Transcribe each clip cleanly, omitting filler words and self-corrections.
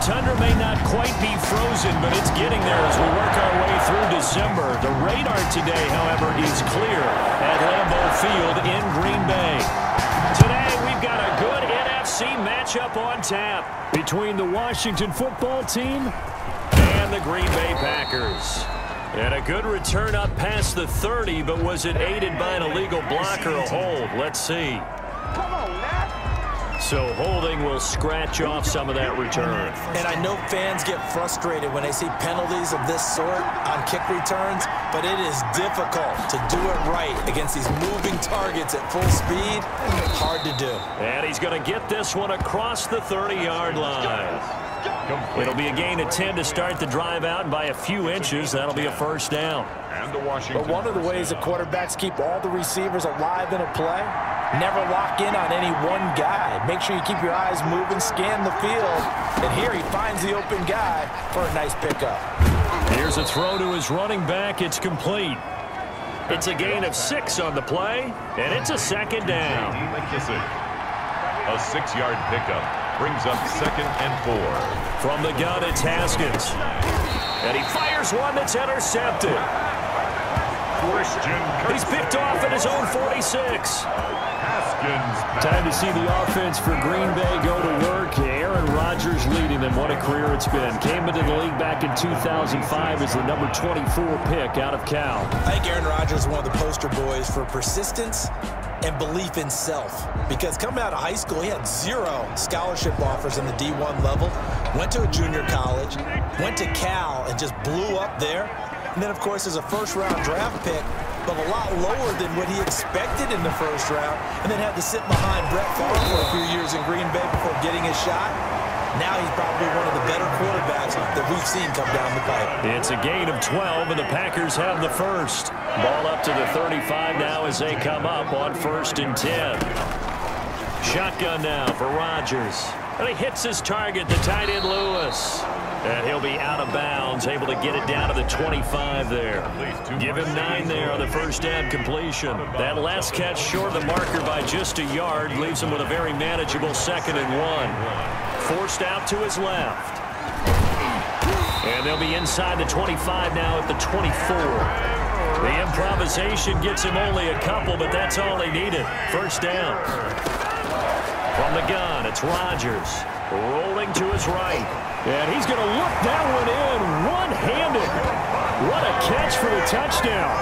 tundra may not quite be frozen, but it's getting there as we work our way through December. The radar today, however, is clear at Lambeau Field in Green Bay. Today, we've got a good NFC matchup on tap between the Washington football team and the Green Bay Packers. And a good return up past the 30, but was it aided by an illegal block or a hold? Let's see. So holding will scratch off some of that return. And I know fans get frustrated when they see penalties of this sort on kick returns, but it is difficult to do it right against these moving targets at full speed. Hard to do. And he's going to get this one across the 30-yard line. It'll be a gain of 10 to start the drive out, and by a few inches, that'll be a first down. But one of the ways the quarterbacks keep all the receivers alive in a play, never lock in on any one guy. Make sure you keep your eyes moving, scan the field, and here he finds the open guy for a nice pickup. Here's a throw to his running back. It's complete. It's a gain of 6 on the play, and it's a second down. A 6-yard pickup brings up 2nd and 4. From the gun, it's Haskins. And he fires one that's intercepted. He's picked off at his own 46. Time to see the offense for Green Bay go to work. Aaron Rodgers leading them. What a career it's been. Came into the league back in 2005 as the number 24 pick out of Cal. I think Aaron Rodgers is one of the poster boys for persistence and belief in self. Because coming out of high school, he had 0 scholarship offers in the D1 level. Went to a junior college, went to Cal, and just blew up there. And then, of course, as a first-round draft pick, but a lot lower than what he expected in the first round, and then had to sit behind Brett Favre for a few years in Green Bay before getting his shot. Now he's probably one of the better quarterbacks that we've seen come down the pipe. It's a gain of 12, and the Packers have the first. Ball up to the 35 now as they come up on 1st and 10. Shotgun now for Rodgers. And he hits his target, the tight end Lewis. And he'll be out of bounds, able to get it down to the 25 there. Give him 9 there on the first down completion. That last catch short of the marker by just a yard leaves him with a very manageable 2nd and 1. Forced out to his left. And they'll be inside the 25 now at the 24. The improvisation gets him only a couple, but that's all he needed. First down. From the gun, it's Rodgers. Rolling to his right. And he's going to look that one in one-handed. What a catch for the touchdown.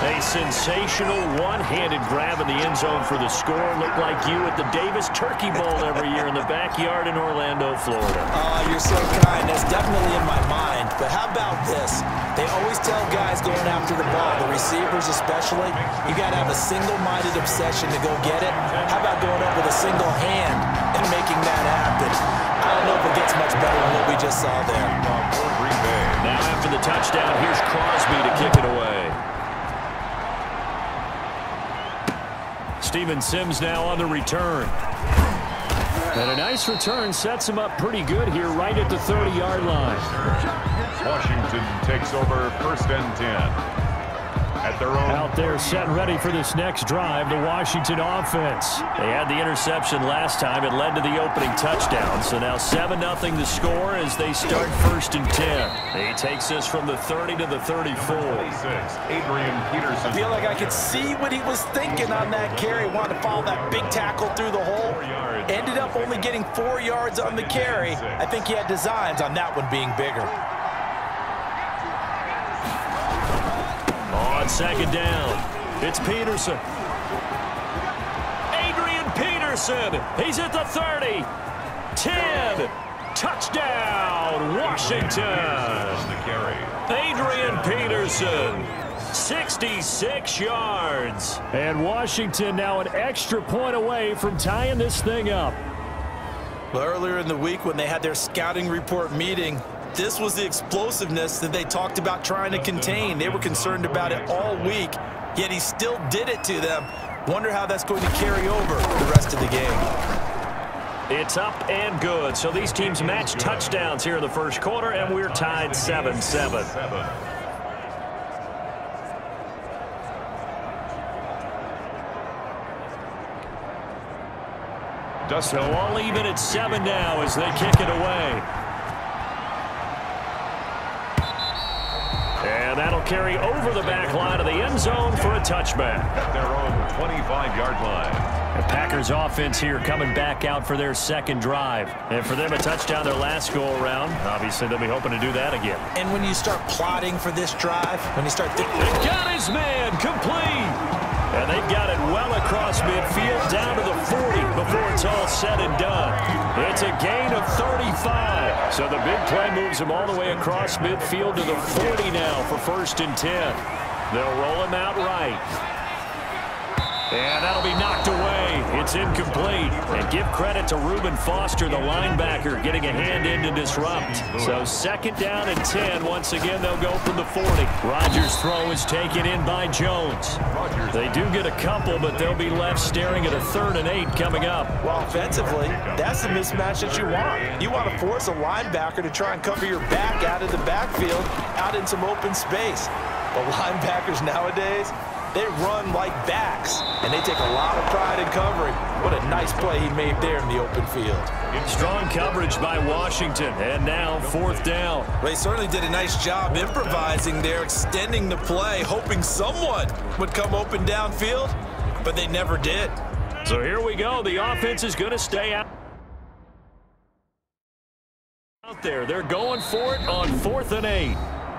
A sensational one-handed grab in the end zone for the score. Looked like you at the Davis Turkey Bowl every year in the backyard in Orlando, Florida. Oh, you're so kind. That's definitely in my mind. But how about this? They always tell guys going after the ball, the receivers especially, you got to have a single-minded obsession to go get it. How about going up with a single hand and making that happen? I don't know if it gets much better than what we just saw there. Now after the touchdown, here's Crosby to kick it away. Steven Sims now on the return. And a nice return sets him up pretty good here right at the 30-yard line. Washington takes over 1st and 10. At their own. Out there set ready for this next drive, the Washington offense. They had the interception last time. It led to the opening touchdown. So now 7-0 the score as they start 1st and 10. He takes this from the 30 to the 34. Adrian Peterson. I feel like I could see what he was thinking on that carry. Wanted to follow that big tackle through the hole. Ended up only getting 4 yards on the carry. I think he had designs on that one being bigger. On 2nd down, it's Peterson. Adrian Peterson. He's at the 30. 10. Touchdown, Washington. Adrian Peterson. 66 yards. And Washington now an extra point away from tying this thing up. Well, earlier in the week when they had their scouting report meeting, this was the explosiveness that they talked about trying to contain. They were concerned about it all week, yet he still did it to them. Wonder how that's going to carry over the rest of the game. It's up and good. So these teams match touchdowns here in the first quarter, and we're tied 7-7. So all even at 7 now as they kick it away. And that'll carry over the back line of the end zone for a touchback. At their own 25-yard line. The Packers offense here coming back out for their second drive. And for them, a touchdown their last go-around. Obviously, they'll be hoping to do that again. And when you start plotting for this drive, when you start thinking... They got his man complete. And they've got it well across midfield down to the 40 before it's all said and done. It's a gain of 35. So the big play moves him all the way across midfield to the 40 now for 1st and 10. They'll roll him out right. And that'll be knocked away. It's incomplete. And give credit to Reuben Foster, the linebacker, getting a hand in to disrupt. So 2nd down and 10. Once again, they'll go from the 40. Rodgers' throw is taken in by Jones. They do get a couple, but they'll be left staring at a 3rd and 8 coming up. Well, offensively, that's the mismatch that you want. You want to force a linebacker to try and cover your back out of the backfield, out in some open space. But linebackers nowadays, they run like backs, and they take a lot of pride in covering. What a nice play he made there in the open field. Strong coverage by Washington, and now 4th down. Well, they certainly did a nice job improvising there, extending the play, hoping someone would come open downfield, but they never did. So here we go. The offense is going to stay out there. They're going for it on 4th and 8.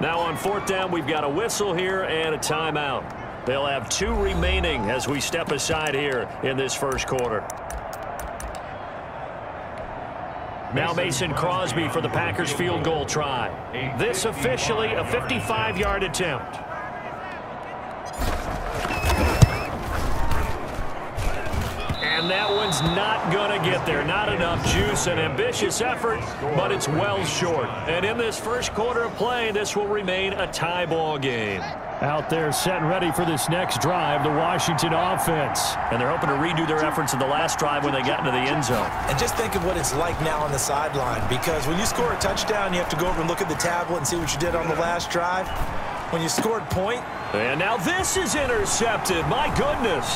Now on 4th down, we've got a whistle here and a timeout. They'll have 2 remaining as we step aside here in this first quarter. Now Mason Crosby for the Packers field goal try. This officially a 55-yard attempt. And that one's not going to get there. Not enough juice. An ambitious effort, but it's well short. And in this first quarter of play, this will remain a tie ball game. Out there set and ready for this next drive, the Washington offense. And they're hoping to redo their efforts in the last drive when they got into the end zone. And just think of what it's like now on the sideline, because when you score a touchdown, you have to go over and look at the tablet and see what you did on the last drive. When you scored point. And now this is intercepted. My goodness.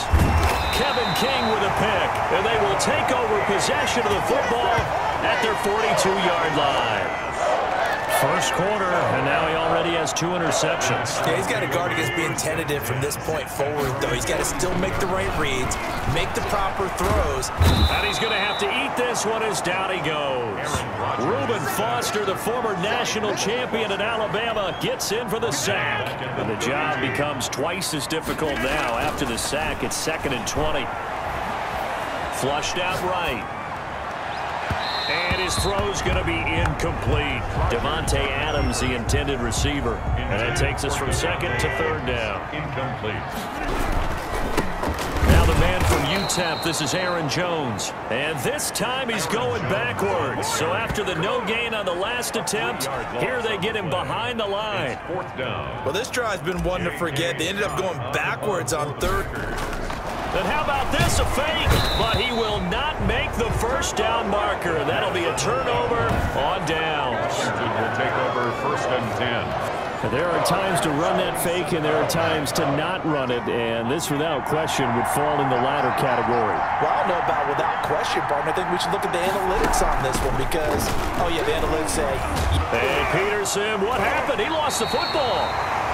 Kevin King with a pick. And they will take over possession of the football at their 42-yard line. First quarter, and now he already has 2 interceptions. Yeah, he's got to guard against being tentative from this point forward, though. He's got to still make the right reads, make the proper throws. And he's going to have to eat this one as down he goes. Reuben Foster, the former national champion at Alabama, gets in for the sack. And the job becomes twice as difficult now. After the sack, it's 2nd and 20. Flushed out right. And his throw's going to be incomplete. Devontae Adams, the intended receiver. And that takes us from 2nd to 3rd down. Incomplete. Now the man from UTEP, this is Aaron Jones. And this time he's going backwards. So after the no gain on the last attempt, here they get him behind the line. 4th down. Well, this drive's been one to forget. They ended up going backwards on 3rd. And how about this, a fake? But he will not make the first down marker. That'll be a turnover on downs. Will take over 1st and 10. There are times to run that fake, and there are times to not run it, and this, without question, would fall in the latter category. Well, I don't know about without question, partner. I think we should look at the analytics on this one because, oh, yeah, the analytics say. Hey, Peterson, what happened? He lost the football.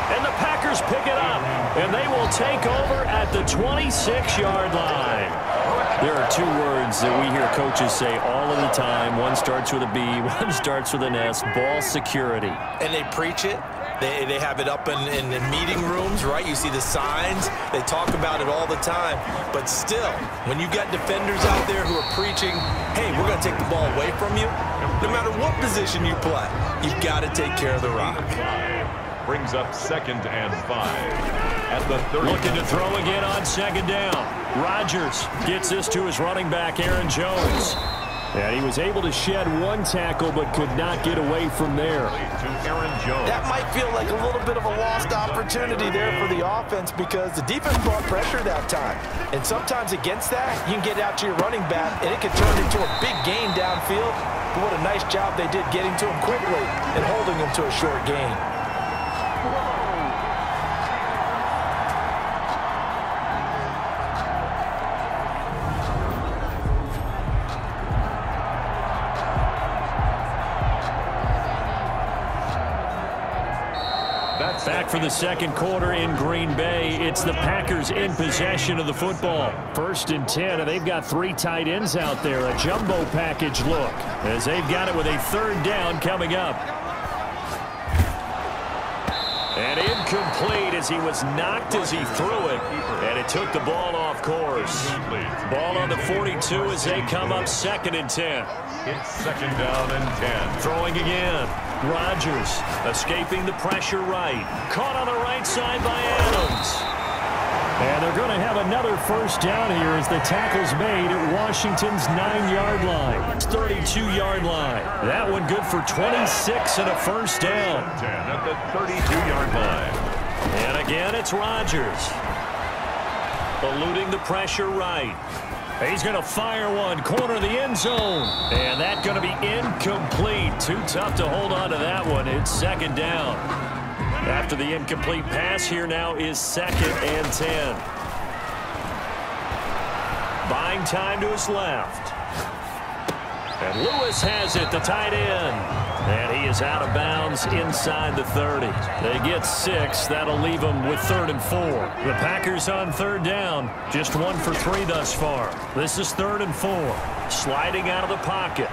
And the Packers pick it up, and they will take over at the 26-yard line. There are 2 words that we hear coaches say all of the time. One starts with a B, one starts with an S, ball security. And they preach it. They have it up in meeting rooms, right? You see the signs. They talk about it all the time. But still, when you got defenders out there who are preaching, hey, we're going to take the ball away from you, no matter what position you play, you've got to take care of the rock. Brings up 2nd and 5 at the 30. Looking to throw again on 2nd down. Rodgers gets this to his running back, Aaron Jones. And he was able to shed 1 tackle but could not get away from there. To Aaron Jones. That might feel like a little bit of a lost opportunity there for the offense because the defense brought pressure that time. And sometimes against that, you can get out to your running back and it can turn into a big gain downfield. But what a nice job they did getting to him quickly and holding him to a short gain. Back for the second quarter in Green Bay. It's the Packers in possession of the football. 1st and 10, and they've got 3 tight ends out there. A jumbo package look as they've got it with a 3rd down coming up. And incomplete as he was knocked as he threw it. And it took the ball off course. Ball on the 42 as they come up 2nd and 10. It's 2nd down and 10. Throwing again. Rodgers escaping the pressure right. Caught on the right side by Adams. And they're going to have another 1st down here as the tackle's made at Washington's 9-yard line. 32-yard line. That one good for 26 and a 1st down. 10 at the 32-yard line. And again, it's Rodgers. Eluding the pressure right. He's going to fire one, corner of the end zone. And that's going to be incomplete. Too tough to hold on to that one. It's 2nd down. After the incomplete pass, here now is 2nd and 10. Buying time to his left. And Lewis has it, the tight end. And he is out of bounds inside the 30. They get 6. That'll leave them with 3rd and 4. The Packers on 3rd down. Just 1 for 3 thus far. This is 3rd and 4. Sliding out of the pocket.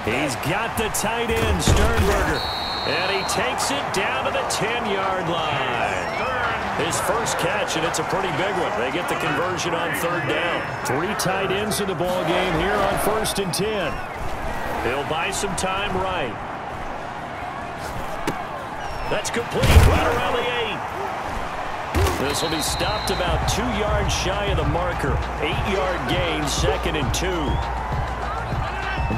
He's got the tight end, Sternberger. And he takes it down to the 10-yard line. His first catch, and it's a pretty big one. They get the conversion on 3rd down. 3 tight ends in the ball game here on 1st and 10. He'll buy some time right. That's complete right around the 8. This will be stopped about 2 yards shy of the marker. 8-yard gain, 2nd and 2.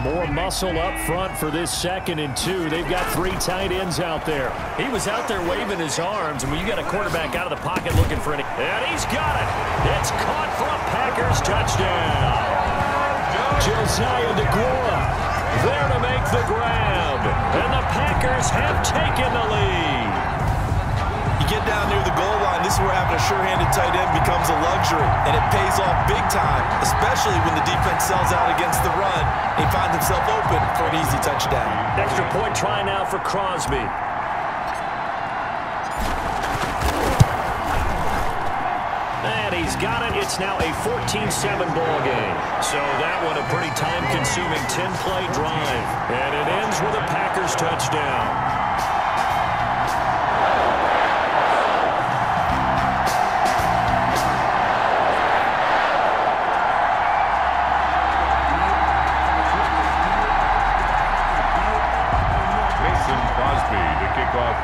More muscle up front for this 2nd and 2. They've got 3 tight ends out there. He was out there waving his arms, and when you got a quarterback out of the pocket looking for it, and he's got it. It's caught for a Packers touchdown. Josiah DeGuara there to make the grab, and the Packers have taken the lead. You get down near the goal line, this is where having a sure-handed tight end becomes a luxury, and it pays off big time, especially when the defense sells out against the run. He finds himself open for an easy touchdown. Extra point try now for Crosby. And he's got it. It's now a 14-7 ball game. So that one a pretty time-consuming 10-play drive. And it ends with a Packers touchdown.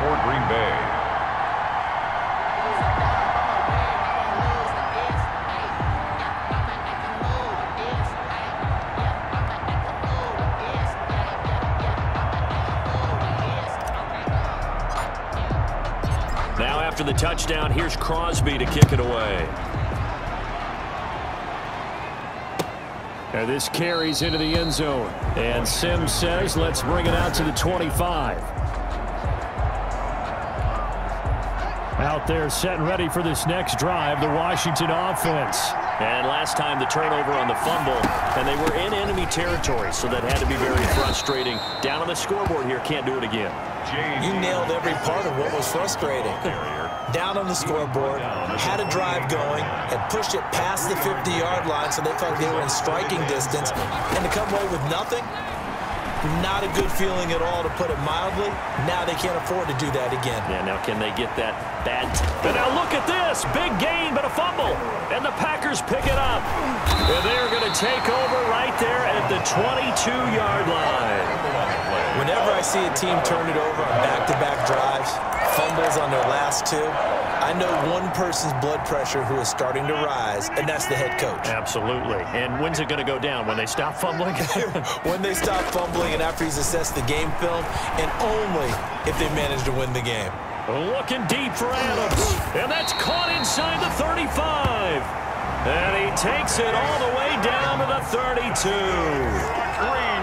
For Green Bay. Now after the touchdown, here's Crosby to kick it away. And this carries into the end zone. And Sims says, let's bring it out to the 25. Out there set and ready for this next drive, the Washington offense. And last time the turnover on the fumble, and they were in enemy territory, so that had to be very frustrating. Down on the scoreboard here, can't do it again. You nailed every part of what was frustrating. Down on the scoreboard, had a drive going, had pushed it past the 50-yard line, so they thought they were in striking distance, and to come away with nothing, not a good feeling at all, to put it mildly. Now they can't afford to do that again. Yeah, now can they get that bad... And now look at this. Big gain, but a fumble. And the Packers pick it up. And they're going to take over right there at the 22-yard line. Whenever I see a team turn it over on back-to-back drives, fumbles on their last 2, I know one person's blood pressure who is starting to rise, and that's the head coach. Absolutely. And when's it going to go down? When they stop fumbling? When they stop fumbling and after he's assessed the game film, and only if they manage to win the game. Looking deep for Adams. And that's caught inside the 35. And he takes it all the way down to the 32. Green